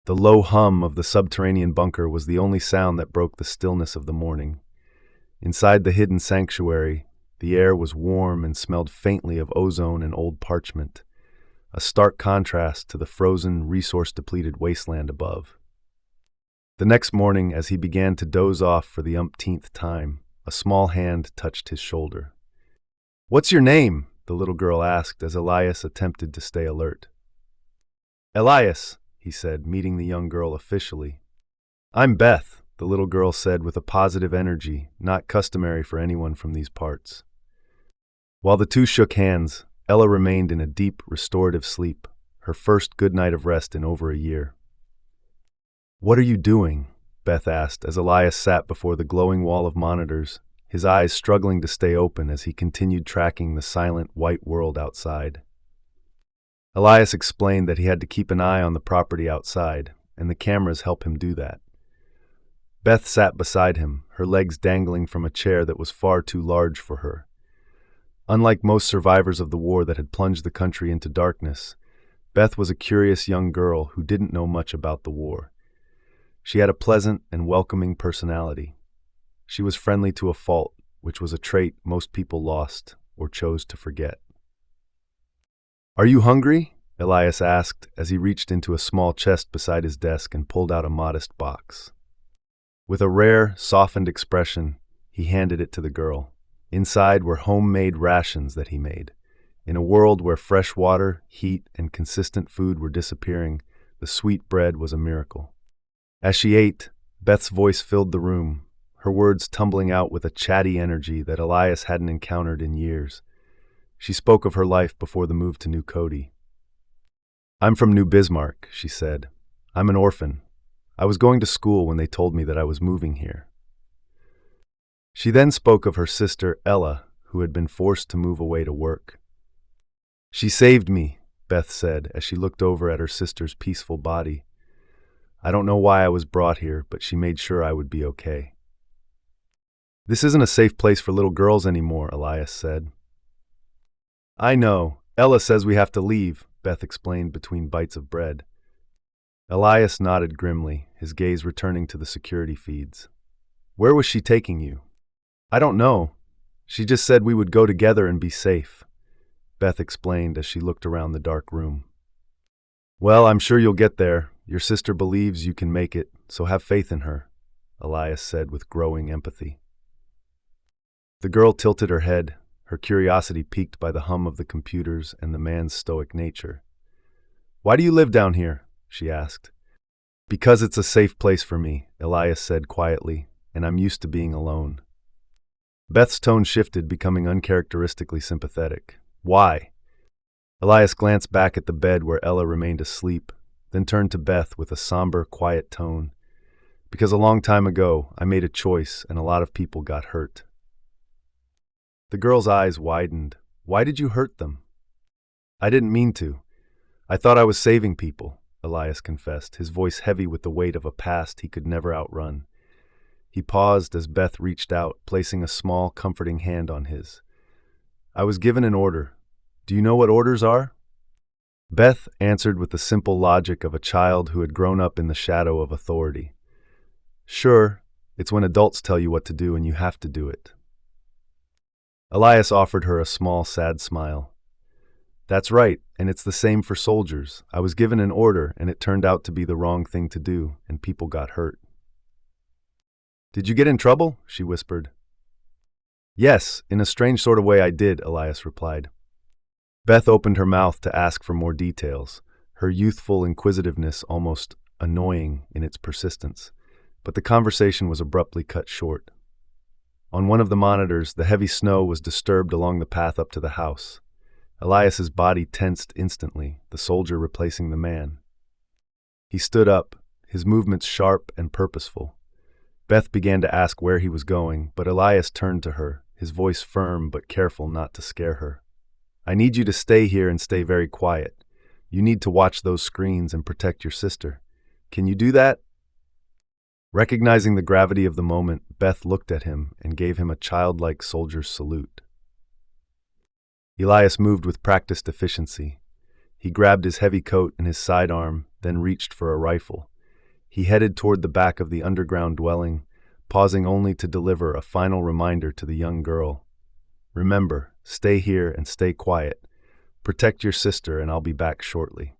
The low hum of the subterranean bunker was the only sound that broke the stillness of the morning. Inside the hidden sanctuary, the air was warm and smelled faintly of ozone and old parchment, a stark contrast to the frozen, resource-depleted wasteland above. The next morning, as he began to doze off for the umpteenth time, a small hand touched his shoulder. "What's your name?" the little girl asked as Elias attempted to stay alert. "Elias," he said, meeting the young girl officially. "I'm Beth," the little girl said with a positive energy not customary for anyone from these parts. While the two shook hands, Ella remained in a deep, restorative sleep, her first good night of rest in over a year. "What are you doing?" Beth asked as Elias sat before the glowing wall of monitors, his eyes struggling to stay open as he continued tracking the silent, white world outside. Elias explained that he had to keep an eye on the property outside, and the cameras help him do that. Beth sat beside him, her legs dangling from a chair that was far too large for her. Unlike most survivors of the war that had plunged the country into darkness, Beth was a curious young girl who didn't know much about the war. She had a pleasant and welcoming personality. She was friendly to a fault, which was a trait most people lost or chose to forget. "Are you hungry?" Elias asked as he reached into a small chest beside his desk and pulled out a modest box. With a rare, softened expression, he handed it to the girl. Inside were homemade rations that he made. In a world where fresh water, heat, and consistent food were disappearing, the sweet bread was a miracle. As she ate, Beth's voice filled the room, her words tumbling out with a chatty energy that Elias hadn't encountered in years. She spoke of her life before the move to New Cody. "I'm from New Bismarck," she said. "I'm an orphan. I was going to school when they told me that I was moving here." She then spoke of her sister, Ella, who had been forced to move away to work. "She saved me," Beth said as she looked over at her sister's peaceful body. "I don't know why I was brought here, but she made sure I would be okay." "This isn't a safe place for little girls anymore," Elias said. "I know. Ella says we have to leave," Beth explained between bites of bread. Elias nodded grimly, his gaze returning to the security feeds. "Where was she taking you?" "I don't know. She just said we would go together and be safe," Beth explained as she looked around the dark room. "Well, I'm sure you'll get there. Your sister believes you can make it, so have faith in her," Elias said with growing empathy. The girl tilted her head, her curiosity piqued by the hum of the computers and the man's stoic nature. "Why do you live down here?" she asked. "Because it's a safe place for me," Elias said quietly, "and I'm used to being alone." Beth's tone shifted, becoming uncharacteristically sympathetic. "Why?" Elias glanced back at the bed where Ella remained asleep, then turned to Beth with a somber, quiet tone. "Because a long time ago, I made a choice and a lot of people got hurt." The girl's eyes widened. "Why did you hurt them?" "I didn't mean to. I thought I was saving people," Elias confessed, his voice heavy with the weight of a past he could never outrun. He paused as Beth reached out, placing a small, comforting hand on his. "I was given an order. Do you know what orders are?" Beth answered with the simple logic of a child who had grown up in the shadow of authority. "Sure, it's when adults tell you what to do and you have to do it." Elias offered her a small, sad smile. "That's right, and it's the same for soldiers. I was given an order, and it turned out to be the wrong thing to do, and people got hurt." "Did you get in trouble?" she whispered. "Yes, in a strange sort of way I did," Elias replied. Beth opened her mouth to ask for more details, her youthful inquisitiveness almost annoying in its persistence, but the conversation was abruptly cut short. On one of the monitors, the heavy snow was disturbed along the path up to the house. Elias's body tensed instantly, the soldier replacing the man. He stood up, his movements sharp and purposeful. Beth began to ask where he was going, but Elias turned to her, his voice firm but careful not to scare her. "I need you to stay here and stay very quiet. You need to watch those screens and protect your sister. Can you do that?" Recognizing the gravity of the moment, Beth looked at him and gave him a childlike soldier's salute. Elias moved with practiced efficiency. He grabbed his heavy coat and his sidearm, then reached for a rifle, He headed toward the back of the underground dwelling, pausing only to deliver a final reminder to the young girl. Remember, stay here and stay quiet. Protect your sister and I'll be back shortly.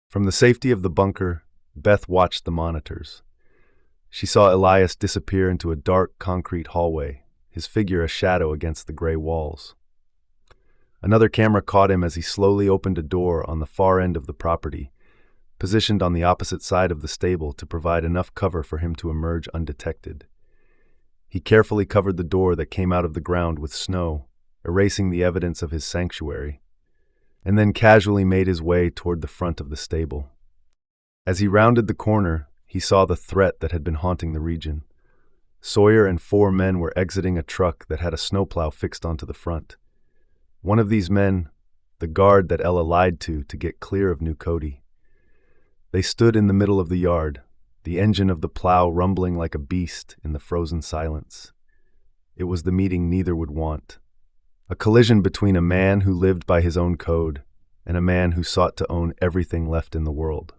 From the safety of the bunker, Beth watched the monitors. She saw Elias disappear into a dark concrete hallway, his figure a shadow against the gray walls. Another camera caught him as he slowly opened a door on the far end of the property, positioned on the opposite side of the stable to provide enough cover for him to emerge undetected. He carefully covered the door that came out of the ground with snow, erasing the evidence of his sanctuary, and then casually made his way toward the front of the stable. As he rounded the corner, he saw the threat that had been haunting the region. Sawyer and 4 men were exiting a truck that had a snowplow fixed onto the front. One of these men, the guard that Ella lied to get clear of New Cody. They stood in the middle of the yard, the engine of the plow rumbling like a beast in the frozen silence. It was the meeting neither would want. A collision between a man who lived by his own code and a man who sought to own everything left in the world.